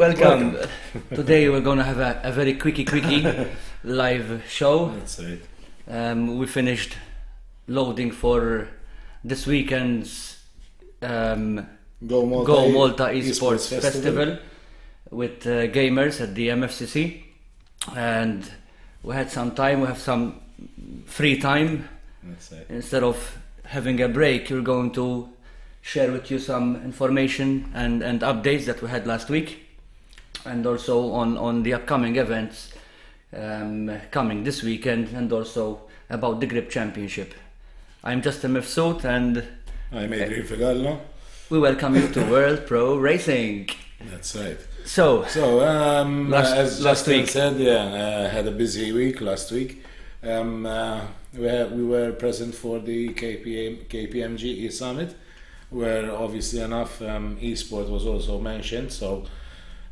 Welcome. Today we're going to have a very quickie live show. That's right. We finished loading for this weekend's Go Malta Esports Festival with gamers at the MFCC, and we had some time. We have some free time. That's right. Instead of having a break, we're going to share with you some information and updates that we had last week, and also on the upcoming events coming this weekend, and also about the Grip Championship. I'm Justin Adrian and I'm Adrian Figallo. We welcome you to World Pro Racing. That's right. So as last Justin week said, had a busy week last week. We were present for the KPMG Summit, where obviously enough esport was also mentioned. So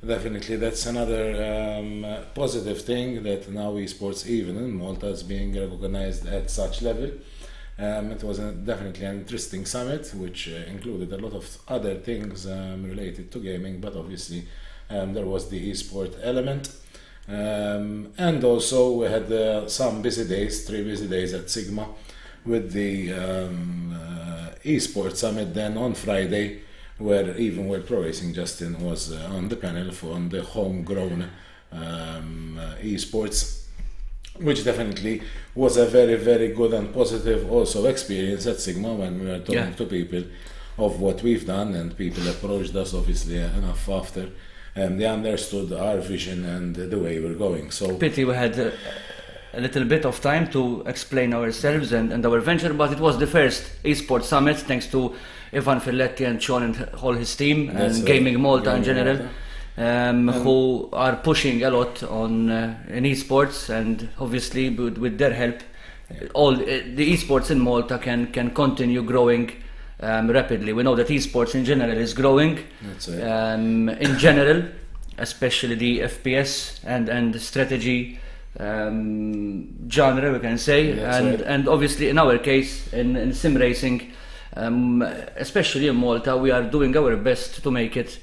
definitely that's another positive thing, that now esports even in Malta is being recognized at such level. It was definitely an interesting summit, which included a lot of other things related to gaming, but obviously there was the esport element. And also we had some busy days, 3 busy days at Sigma with the esports summit. Then on Friday, where even World Pro Racing Justin was on the panel on the homegrown esports, which definitely was a very, very good and positive also experience at Sigma, when we were talking to people of what we've done, and people approached us obviously enough after. They understood our vision and the way we're going. So pity we had a little bit of time to explain ourselves and our venture, but it was the first esports summit, thanks to Ivan Filletti and Sean and all his team, and Gaming Malta in general, who are pushing a lot on in esports, and obviously with their help, all the esports in Malta can continue growing rapidly. We know that esports in general is growing. That's right. In general, especially the FPS and the strategy genre, we can say. And obviously in our case, in sim racing, especially in Malta, we are doing our best to make it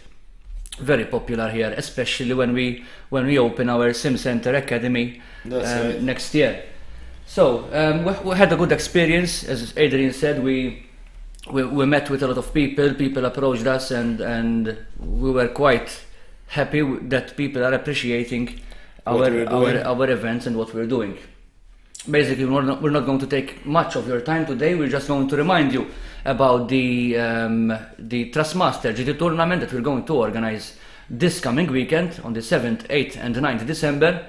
very popular here, especially when we open our Sim Center Academy next year. So we had a good experience. As Adrian said, we met with a lot of people approached us, and we were quite happy that people are appreciating our events and what we're doing. Basically, we're not going to take much of your time today. We're just going to remind you about the Trustmaster GT tournament that we're going to organize this coming weekend on the 7th, 8th and 9th December.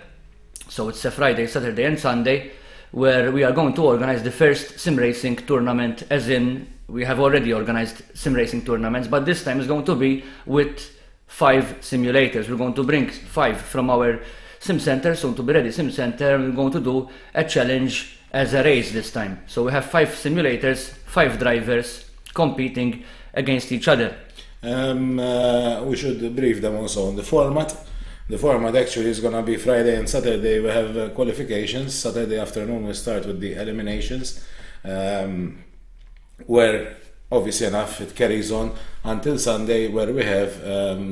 So it's a Friday, Saturday and Sunday, where we are going to organize the first sim racing tournament, as in we have already organized sim racing tournaments, but this time is going to be with 5 simulators. We're going to bring 5 from our sim center, soon to be ready sim center, and we're going to do a challenge as a race this time. So we have 5 simulators, 5 drivers competing against each other. We should brief them also on the format. The format actually is going to be Friday and Saturday. We have qualifications. Saturday afternoon we start with the eliminations, where obviously enough it carries on until Sunday, where we have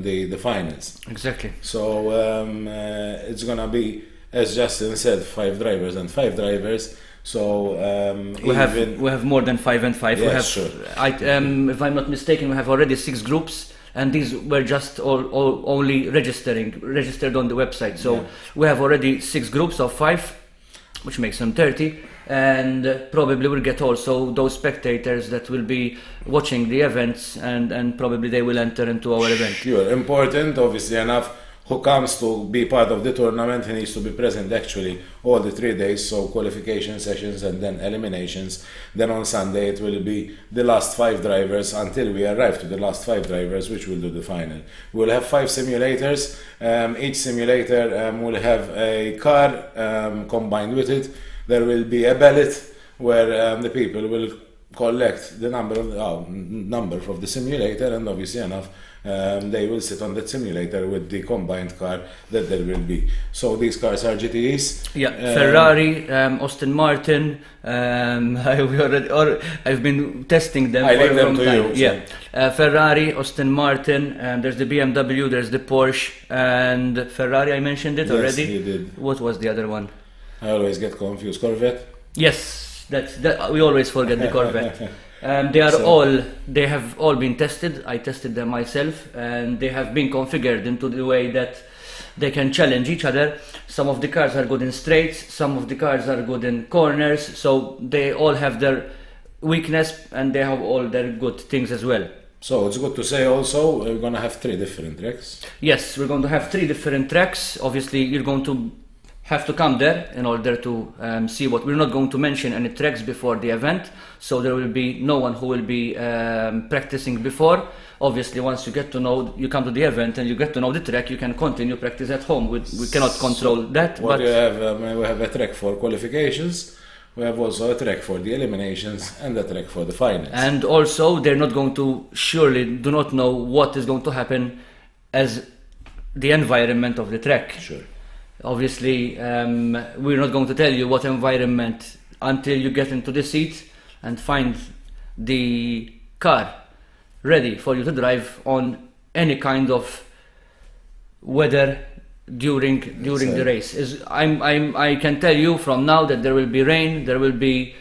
the finals. Exactly. So it's going to be, as Justin said, 5 drivers and 5 drivers. So we have more than 5 and 5. Yes, we have, sure. If I'm not mistaken, we have already 6 groups, and these were just all only registered on the website. So we have already 6 groups of 5, which makes them 30. And probably we'll get also those spectators that will be watching the events, and probably they will enter into our event. Sure, important, obviously enough. Who comes to be part of the tournament, he needs to be present actually all the 3 days, so qualification sessions and then eliminations. Then on Sunday it will be the last 5 drivers until we arrive to the last 5 drivers, which will do the final. We'll have 5 simulators. Each simulator will have a car combined with it. There will be a ballot where the people will collect the number of the simulator, and obviously enough, they will sit on that simulator with the combined car that there will be. So these cars are GTEs. Yeah, Ferrari, Aston Martin. I've been testing them I for leave a them long to time. you, Yeah, Ferrari, Aston Martin. There's the BMW. There's the Porsche and Ferrari. I mentioned it already. Yes, you did. What was the other one? I always get confused. Corvette. Yes, that we always forget the Corvette. They have all been tested. I tested them myself, and they have been configured into the way that they can challenge each other. Some of the cars are good in straights, some of the cars are good in corners, so they all have their weakness and they have all their good things as well. So it's good to say also we're going to have 3 different tracks. Yes, we're going to have 3 different tracks. Obviously, you're going to have to come there in order to see what we're not going to mention any tracks before the event, so there will be no one who will be practicing before. Obviously, once you come to the event and you get to know the track, you can continue practice at home. We cannot control that. What but we have a track for qualifications, we have also a track for the eliminations and a track for the finals. And also, they're not going to, surely do not know what is going to happen as the environment of the track. Sure. Obviously, we're not going to tell you what environment until you get into the seat and find the car ready for you to drive on any kind of weather during the race. I can tell you from now that there will be rain, there will be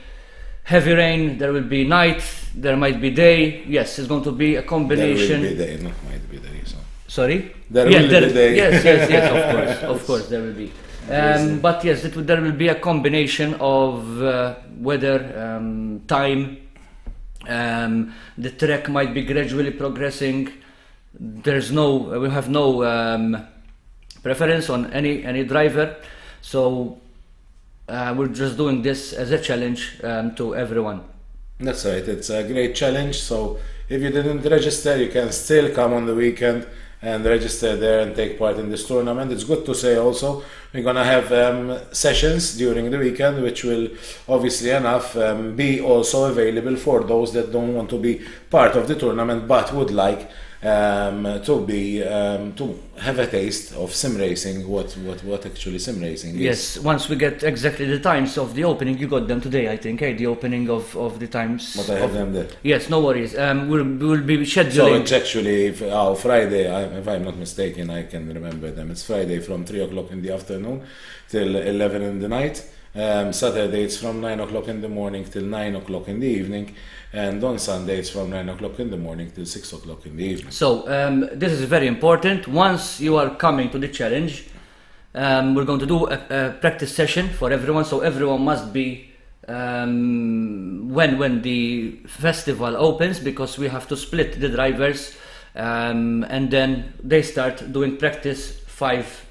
heavy rain, there will be night, there might be day. Yes, it's going to be a combination. There will be day, no, might be day. So. Sorry? There will be day. Yes, of course there will be. But yes, there will be a combination of weather, time. The track might be gradually progressing. We have no preference on any driver, so we're just doing this as a challenge to everyone. That's right, it's a great challenge. So if you didn't register, you can still come on the weekend and register there and take part in this tournament. It's good to say also we're gonna have sessions during the weekend, which will obviously enough be also available for those that don't want to be part of the tournament but would like to have a taste of sim racing, what actually sim racing is. Yes, once we get exactly the times of the opening, you got them today, I think, the opening of the times. But I have them there. Yes, no worries. We'll be scheduling. So it's actually Friday, if I'm not mistaken, I can remember them. It's Friday from 3 o'clock in the afternoon till 11 in the night. Saturday it's from 9 o'clock in the morning till 9 o'clock in the evening, and on Sunday it's from 9 o'clock in the morning till 6 o'clock in the evening. So this is very important. Once you are coming to the challenge, we're going to do a practice session for everyone, so everyone must be when the festival opens, because we have to split the drivers, and then they start doing practice 5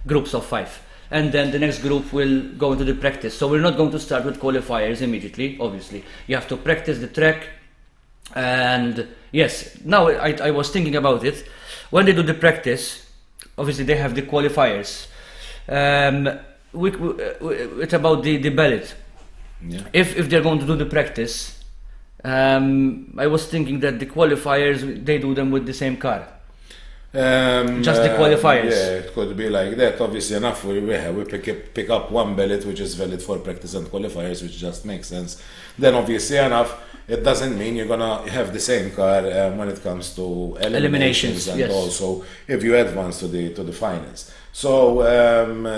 groups of 5. And then the next group will go into the practice. So we're not going to start with qualifiers immediately, obviously. You have to practice the track. And yes, now I was thinking about it. When they do the practice, obviously they have the qualifiers. It's about the ballot. yeah. If they're going to do the practice, I was thinking that the qualifiers, they do them with the same car. Just the qualifiers. Yeah, it could be like that. Obviously enough, we pick up one ballot which is valid for practice and qualifiers, which just makes sense. Then obviously enough, it doesn't mean you're gonna have the same car when it comes to eliminations and yes. also if you advance to the finals. So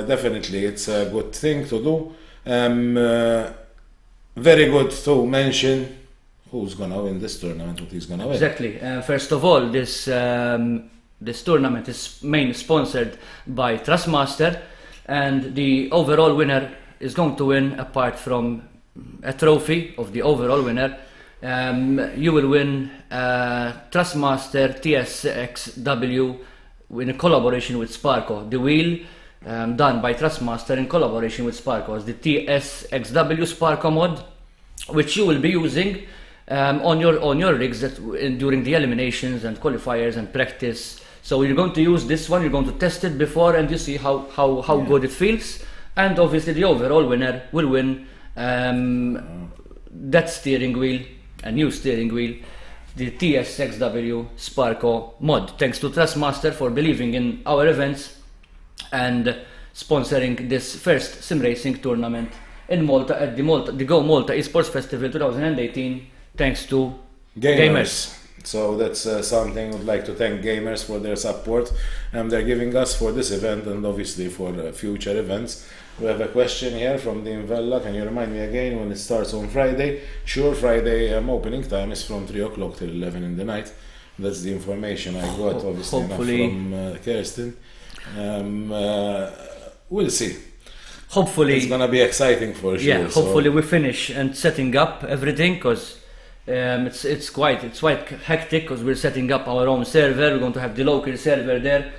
definitely it's a good thing to do. Very good to mention who's gonna win this tournament, what he's gonna win. Exactly. First of all, this tournament is mainly sponsored by Trustmaster, and the overall winner is going to win, apart from a trophy of the overall winner, you will win Trustmaster TSXW in a collaboration with Sparco. The wheel done by Trustmaster in collaboration with Sparco is the TSXW Sparco mod, which you will be using on your rigs during the eliminations and qualifiers and practice. So you're going to use this one, you're going to test it before, and you see how good it feels. And obviously the overall winner will win that steering wheel, a new steering wheel, the TSXW Sparco mod. Thanks to Trustmaster for believing in our events and sponsoring this first sim racing tournament in Malta at the Go Malta Esports Festival 2018. Thanks to Gamers. So that's something I'd like to thank Gamers for their support they're giving us for this event and obviously for future events. We have a question here from the Invella. Can you remind me again when it starts on Friday? Sure, Friday opening time is from 3 o'clock till 11 in the night. That's the information I got, obviously, from Kirsten. We'll see. Hopefully. It's going to be exciting for sure. Yeah, hopefully we finish and setting up everything because it's quite hectic because we're setting up our own server. We're going to have the local server there.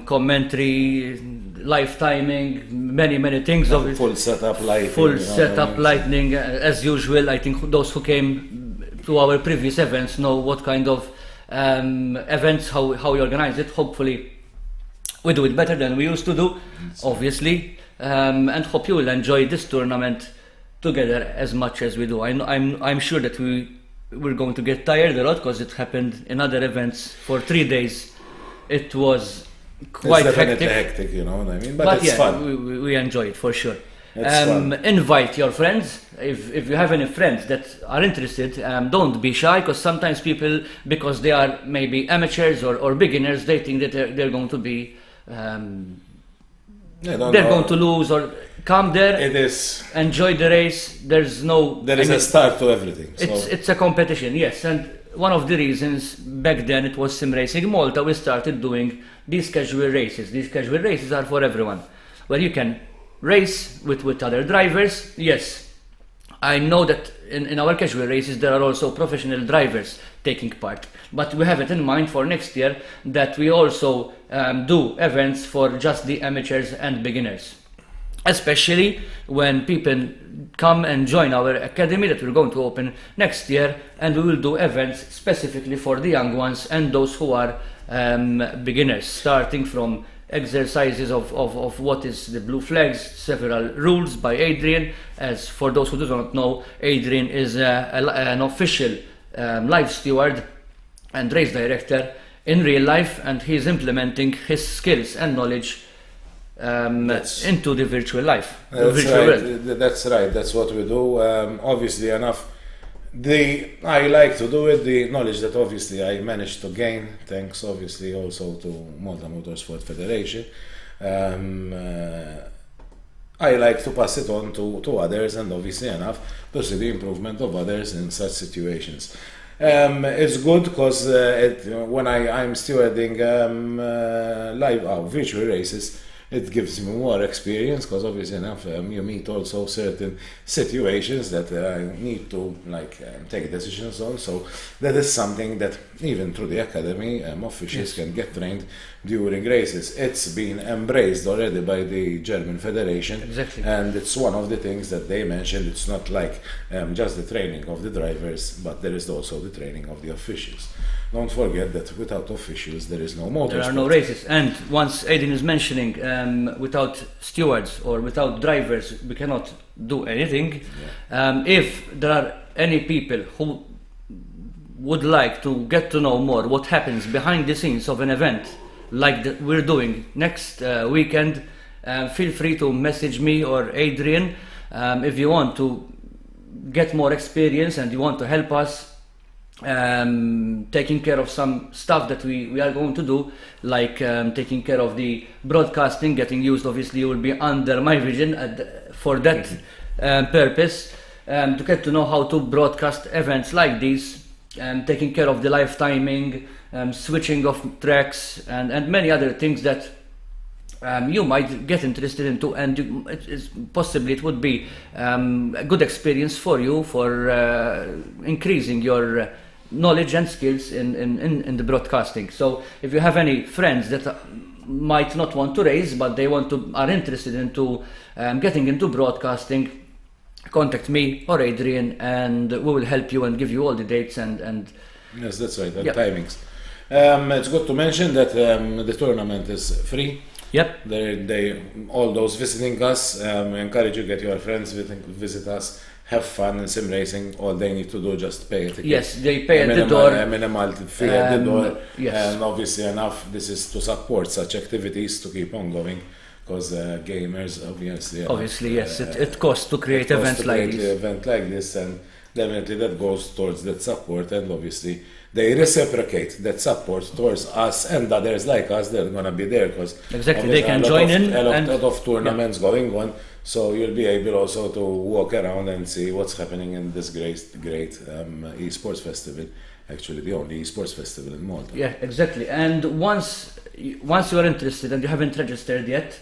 Commentary, live timing, many things. Full setup lighting. Full setup lighting, as usual. I think those who came to our previous events know what kind of events, how we organize it. Hopefully, we do it better than we used to do, obviously, and hope you will enjoy this tournament together as much as we do. I'm sure that we're going to get tired a lot because it happened in other events for 3 days. It was quite hectic, you know what I mean? But it's fun. We enjoy it for sure. Fun. Invite your friends. If you have any friends that are interested, don't be shy because sometimes people, because they are maybe amateurs or beginners, they think that they're going to be going to lose or come there. It is. Enjoy the race. There is a start to everything. So. It's a competition, yes, and one of the reasons back then it was Sim Racing Malta, we started doing these casual races. These casual races are for everyone, where you can race with other drivers. Yes, I know that in our casual races there are also professional drivers taking part, but we have it in mind for next year that we also do events for just the amateurs and beginners. Especially when people come and join our academy that we're going to open next year, and we will do events specifically for the young ones and those who are beginners, starting from exercises of what is the blue flags, several rules by Adrian. As for those who do not know, Adrian is an official live steward and race director in real life, and he's implementing his skills and knowledge into the virtual life. That's right. That's what we do. Obviously enough, I like to do it. The knowledge that obviously I managed to gain, thanks obviously also to Malta Motorsport Federation. I like to pass it on to others, and obviously enough to see the improvement of others in such situations. It's good because when I'm stewarding live virtual races, it gives me more experience because obviously enough you meet also certain situations that I need to take decisions on. So that is something that even through the academy officials can get trained during races. It's been embraced already by the German Federation. Exactly. And it's one of the things that they mentioned. It's not like just the training of the drivers, but there is also the training of the officials. Don't forget that without officials there is no motorsport. There are no races. And once Adrian is mentioning, without stewards or without drivers, we cannot do anything. Yeah. If there are any people who would like to get to know more what happens behind the scenes of an event like we're doing next weekend, feel free to message me or Adrian if you want to get more experience and you want to help us taking care of some stuff that we are going to do, like taking care of the broadcasting, getting used. Obviously you will be under my vision for that purpose, to get to know how to broadcast events like these, taking care of the live timing, switching of tracks, and many other things that you might get interested into, and possibly it would be a good experience for you for increasing your knowledge and skills in the broadcasting. So if you have any friends that might not want to race but they are interested into getting into broadcasting, contact me or Adrian and we will help you and give you all the dates and yes, that's right, and timings. It's good to mention that the tournament is free. Yep. All those visiting us, we encourage you to get your friends visit us, have fun in sim racing. All they need to do just pay a ticket. Yes, they pay at the door. A minimal fee at the door. Yes. And obviously enough, this is to support such activities to keep on going. Because gamers, obviously, yes, it costs to create events like this. Event like this, and definitely that goes towards that support, and obviously they reciprocate that support towards us and others like us. They're gonna be there because exactly they can join in. A lot of tournaments going on, so you'll be able also to walk around and see what's happening in this great esports festival. Actually, the only esports festival in Malta. Yeah, exactly. And once you are interested and you haven't registered yet,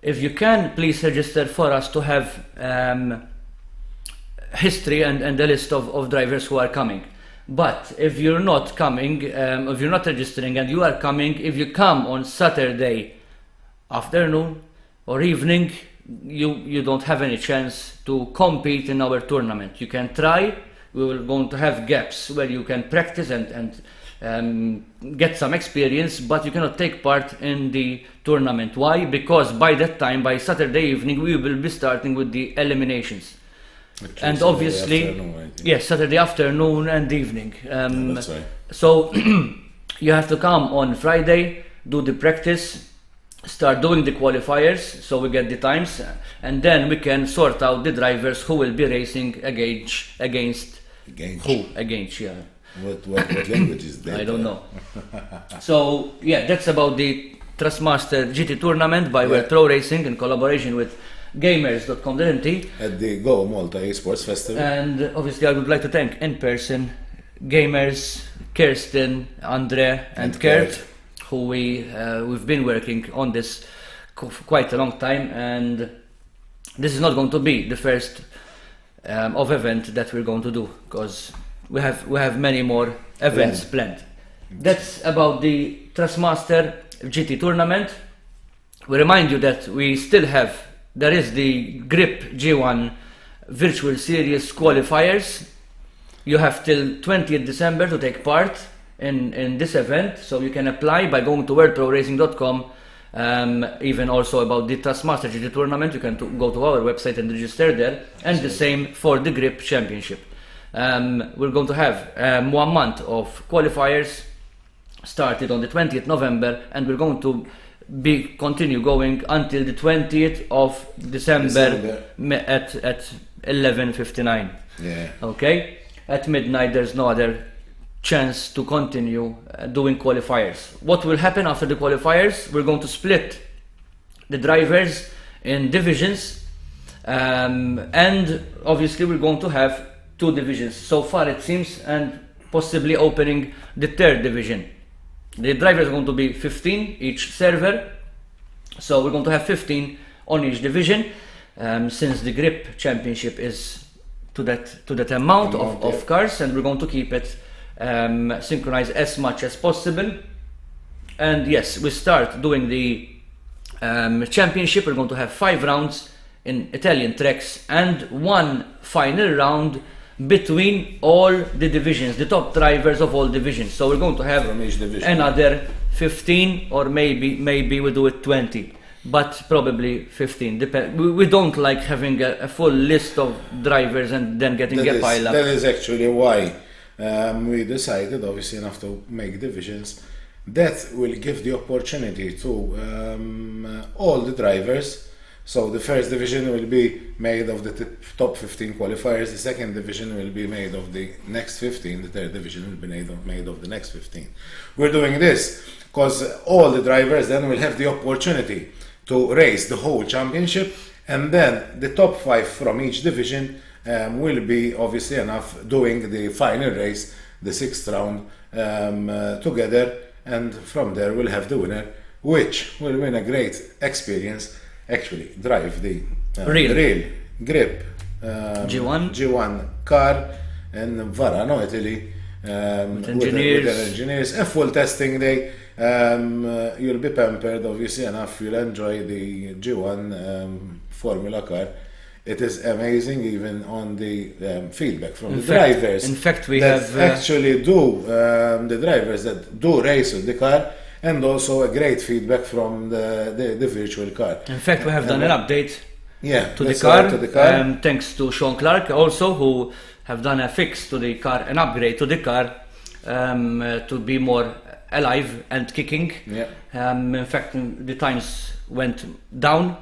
if you can, please register for us to have history and a list of drivers who are coming. But if you're not coming, if you're not registering and you are coming, if you come on Saturday afternoon or evening, you don't have any chance to compete in our tournament. You can try. We will going to have gaps where you can practice and get some experience, but you cannot take part in the tournament. Why? Because by that time, by Saturday evening, we will be starting with the eliminations. And obviously, yes, Saturday afternoon and evening. That's right. So you have to come on Friday, do the practice, start doing the qualifiers, so we get the times, and then we can sort out the drivers who will be racing against who? Against, yeah. What language is that? I don't know. So yeah, that's about the Trustmaster GT tournament by World Pro Racing in collaboration with Gamers.com.nt at the Go Malta Esports Festival. And obviously I would like to thank in person Gamers, Kirsten, Andre and Kurt, who we've been working on this for quite a long time, and this is not going to be the first of event that we're going to do, because we have many more events planned. That's about the Trustmaster GT tournament. We remind you that we still have, there is the Grip G1 Virtual Series qualifiers. You have till 20th December to take part in this event, so you can apply by going to worldproracing.com. Even also about the Trustmaster GT tournament, you can go to our website and register there, and the same for the Grip Championship. We're going to have 1 month of qualifiers started on the 20th November, and we're going to continue going until the 20th of December. at 11:59. Yeah. Okay, at midnight there's no other chance to continue doing qualifiers. What will happen after the qualifiers? We're going to split the drivers in divisions, and obviously we're going to have 2 divisions so far it seems, and possibly opening the 3rd division. The drivers are going to be 15 each server, so we're going to have 15 on each division, since the Grip Championship is to that amount of cars, and we're going to keep it synchronized as much as possible. And yes, we start doing the championship. We're going to have 5 rounds in Italian tracks and 1 final round between all the divisions, the top drivers of all divisions. So we're going to have from each division another 15, or maybe we do it 20, but probably 15. We don't like having a full list of drivers and then getting a pile up. That is actually why we decided, obviously enough, to make divisions that will give the opportunity to all the drivers. So the first division will be made of the top 15 qualifiers, the second division will be made of the next 15, the third division will be made of the next 15. We're doing this because all the drivers then will have the opportunity to race the whole championship, and then the top 5 from each division will be, obviously enough, doing the final race, the 6th round, together, and from there we'll have the winner, which will win a great experience, actually drive the real Grip G1 car in Varano, Italy, with engineers, a full testing day. You'll be pampered, obviously enough, you'll enjoy the G1 Formula car. It is amazing, even on the feedback from the drivers. In fact, we have actually the drivers that do race with the car, and also a great feedback from the virtual car. In fact, we have done an update to the that's car. right, to the car. Thanks to Sean Clark also, who have done a fix to the car, an upgrade to the car, to be more alive and kicking. Yeah. In fact, the times went down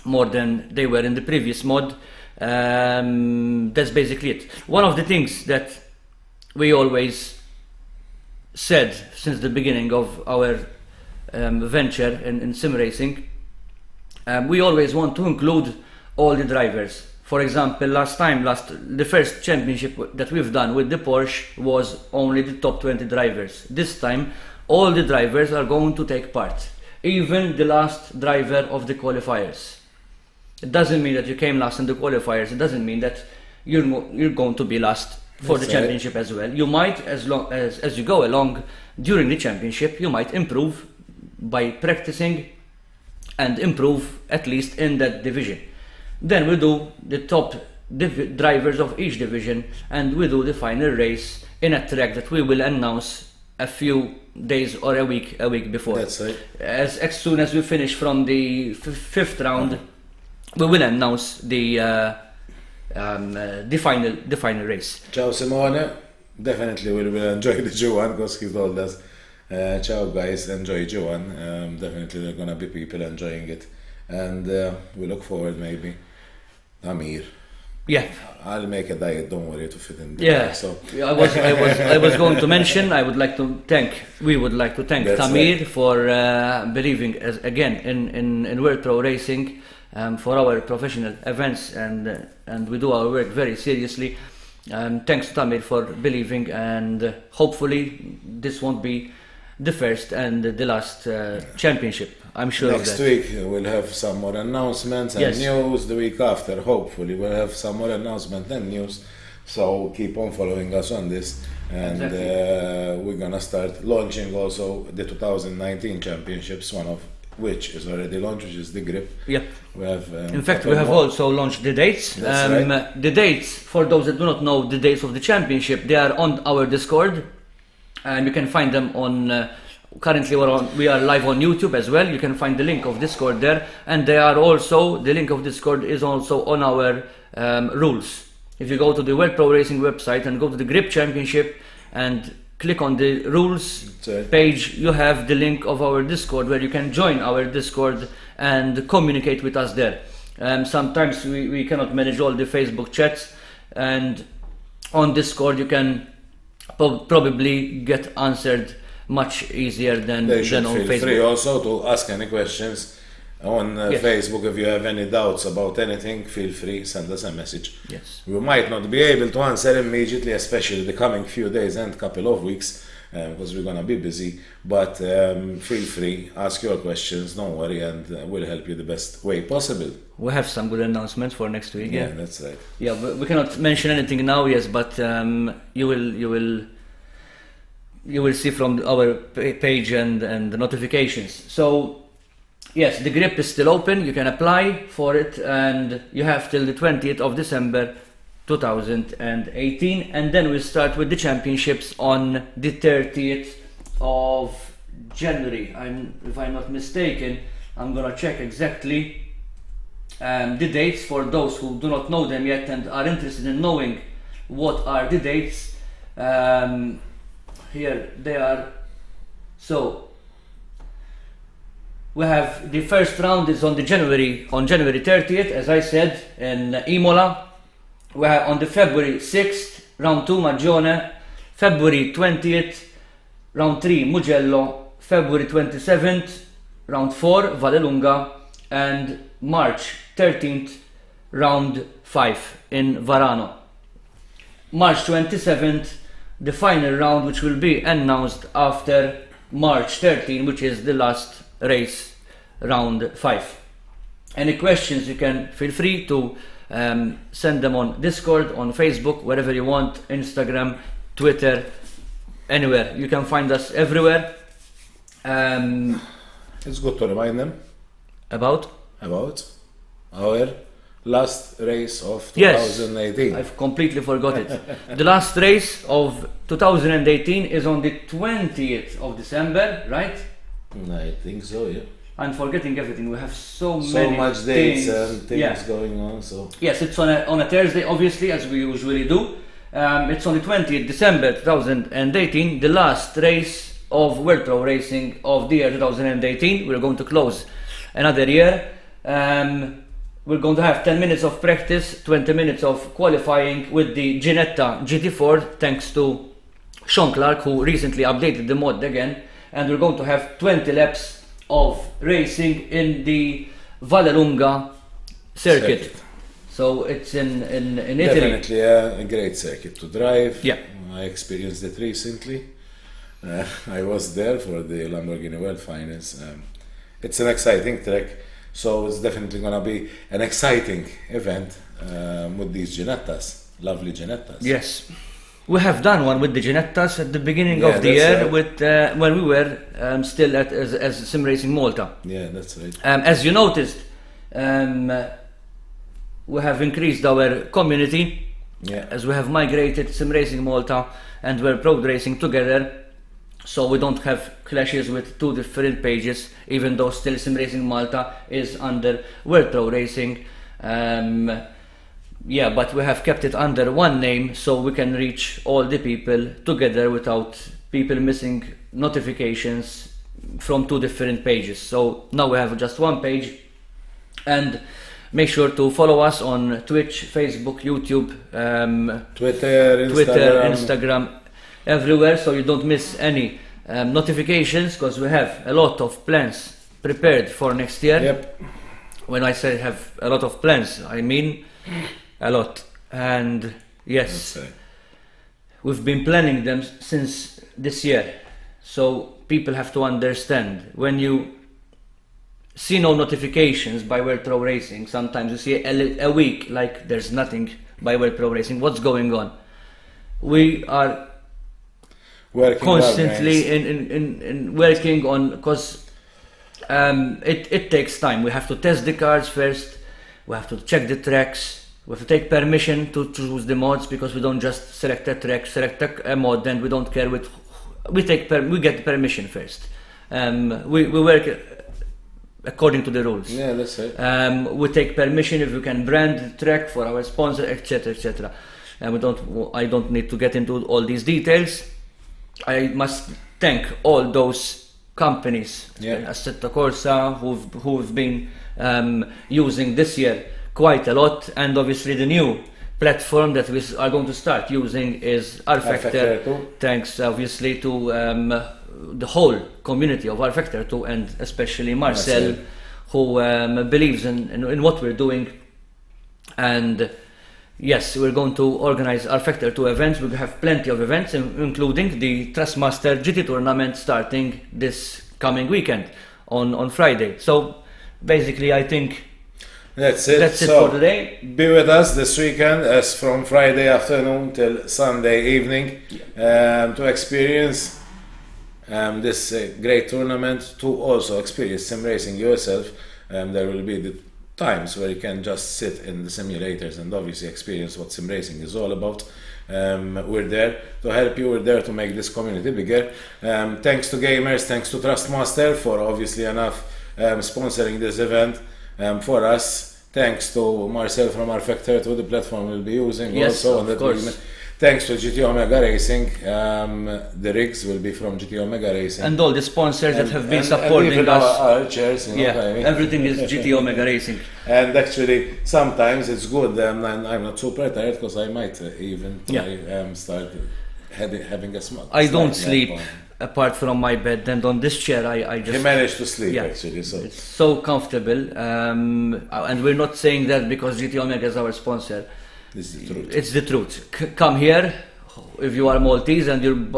more than they were in the previous mod. That's basically it. One of the things that we always said since the beginning of our venture in sim racing, we always want to include all the drivers. For example, the first championship that we've done with the Porsche was only the top 20 drivers. This time, all the drivers are going to take part, even the last driver of the qualifiers. It doesn't mean that you came last in the qualifiers. It doesn't mean that you're going to be last for the championship as well. You might, as you go along during the championship, you might improve by practicing and improve at least in that division. Then we do the top drivers of each division, and we do the final race in a track that we will announce a few days or a week before. That's right. As soon as we finish from the fifth round, we will announce the final race. Ciao Simone, definitely we will enjoy the G1 because he told us, ciao guys, enjoy G1. Definitely there are gonna be people enjoying it, and we look forward maybe. Amir. Yeah. I'll make a diet, don't worry, to fit in. Yeah. So I was going to mention, we would like to thank That's Tamir right. for believing again in World Pro Racing, for our professional events, and we do our work very seriously. Thanks to Tamir for believing, and hopefully this won't be the first and the last championship. I'm sure next of that. week we'll have some more announcements and Yes. news. The week after, hopefully, we'll have some more announcements and news. So keep on following us on this, and Exactly. we're gonna start launching also the 2019 championships, one of which is already launched, which is the grip. Yep. We have. In fact, couple we have more. also launched the dates. That's right. The dates, for those that do not know the dates of the championship, they are on our Discord, and you can find them on. Currently, we are live on YouTube as well. You can find the link of Discord there, and the link of Discord is also on our rules. If you go to the World Pro Racing website and go to the Grip Championship and click on the rules Right. page, you have the link of our Discord where you can join our Discord and communicate with us there. Sometimes we cannot manage all the Facebook chats, and on Discord you can probably get answered much easier than They should on feel Facebook. free also to ask any questions on Yes. Facebook. If you have any doubts about anything, feel free, send us a message. Yes. We might not be able to answer immediately, especially the coming few days and couple of weeks, because we're gonna be busy. But feel free, ask your questions, don't worry, and we'll help you the best way possible. We have some good announcements for next week. Yeah, that's right. Yeah, but we cannot mention anything now, yes, but you will see from our page and the notifications. So yes, the grip is still open. You can apply for it, and you have till the 20th of December 2018, and then we start with the championships on the 30th of January. If I'm not mistaken, I'm gonna check exactly the dates for those who do not know them yet and are interested in knowing what are the dates. Here they are. So we have the first round is on January 30th, as I said, in Imola. We have on the February 6th, round 2 Magione, February 20th, round 3 Mugello, February 27th, round 4 Vallelunga, and March 13th, round 5 in Varano. March 27th, the final round, which will be announced after March 13, which is the last race, round 5. Any questions, you can feel free to send them on Discord, on Facebook, wherever you want, Instagram, Twitter, anywhere. You can find us everywhere. It's good to remind them About our last race of Yes, 2018. I've completely forgot it. The last race of 2018 is on the 20th of December, right? I think so, yeah. and forgetting everything. We have so much dates things. and things Yeah. going on. So Yes, it's on a Thursday, obviously, as we usually do. It's on the 20th December 2018, the last race of World Pro Racing of the year 2018. We're going to close another year. We're going to have 10 minutes of practice, 20 minutes of qualifying with the Ginetta GT4, thanks to Sean Clark, who recently updated the mod again. And we're going to have 20 laps of racing in the Vallelunga circuit. So it's in Italy. definitely a great circuit to drive. Yeah. I experienced it recently. I was there for the Lamborghini World Finals. It's an exciting track, so it's definitely going to be an exciting event with these Ginettas, lovely Ginettas. Yes. We have done one with the Ginettas at the beginning Yeah, of the that's year right. with when we were still as Sim Racing Malta. Yeah, that's right. As you noticed, we have increased our community Yeah. as we have migrated Sim Racing Malta and World Pro Racing together, so we don't have clashes with two different pages, even though still Sim Racing Malta is under World Pro Racing. Yeah, but we have kept it under one name so we can reach all the people together without people missing notifications from two different pages. So now we have just one page, and make sure to follow us on Twitch, Facebook, YouTube, Twitter, Instagram, everywhere, so you don't miss any notifications, because we have a lot of plans prepared for next year. Yep. When I say have a lot of plans, I mean a lot. And yes, That's right. we've been planning them since this year, so people have to understand. When you see no notifications by World Pro Racing, sometimes you see a week like there's nothing by World Pro Racing. What's going on? We are Working constantly in working on, because it takes time. We have to test the cars first, we have to check the tracks, we have to take permission to choose the mods, because we don't just select a track, select a mod, and we don't care with we get permission first. We work according to the rules. Yeah, that's right. We take permission if we can brand the track for our sponsor, etc., etc. And I don't need to get into all these details. I must thank all those companies, Assetto Corsa, who've been using this year quite a lot, and obviously the new platform that we are going to start using is rFactor. Thanks obviously to the whole community of rFactor 2, and especially Marcel, who believes in what we're doing. And yes, we're going to organize rFactor 2 events. We have plenty of events, including the Trustmaster GT tournament starting this coming weekend on Friday. So basically, I think that's it. That's it So, for today. be with us this weekend, as from Friday afternoon till Sunday evening, to experience this great tournament, to also experience sim racing yourself. There will be the times where you can just sit in the simulators and obviously experience what sim racing is all about. We're there to help you, we're there to make this community bigger. Thanks to Gamers, thanks to Trustmaster for obviously enough sponsoring this event for us. Thanks to Marcel from rFactor 2, the platform we'll be using also. Of course. Thanks to GT Omega Racing, the rigs will be from GT Omega Racing. And all the sponsors that have been supporting even us. Our chairs, you know what I mean? Everything is GT Omega Racing. And actually, sometimes it's good, and I'm not super tired, because I might even try, start having a smoke. I don't sleep apart from my bed, and on this chair I just... He managed to sleep actually, so... It's so comfortable, and we're not saying that because GT Omega is our sponsor. This is the truth. It's the truth. Come here, if you are Maltese and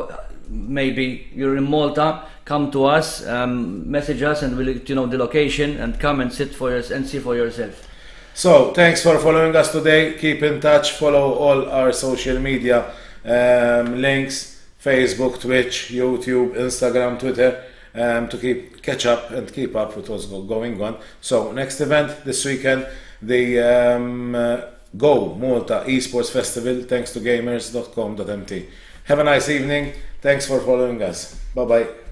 maybe you're in Malta, come to us, message us, and we'll let you know the location, and come and sit for us and see for yourself. So, thanks for following us today. Keep in touch, follow all our social media links, Facebook, Twitch, YouTube, Instagram, Twitter, to catch up and keep up with what's going on. So, next event this weekend, the Go Malta Esports Festival, thanks to gamers.com.mt. Have a nice evening. Thanks for following us. Bye bye.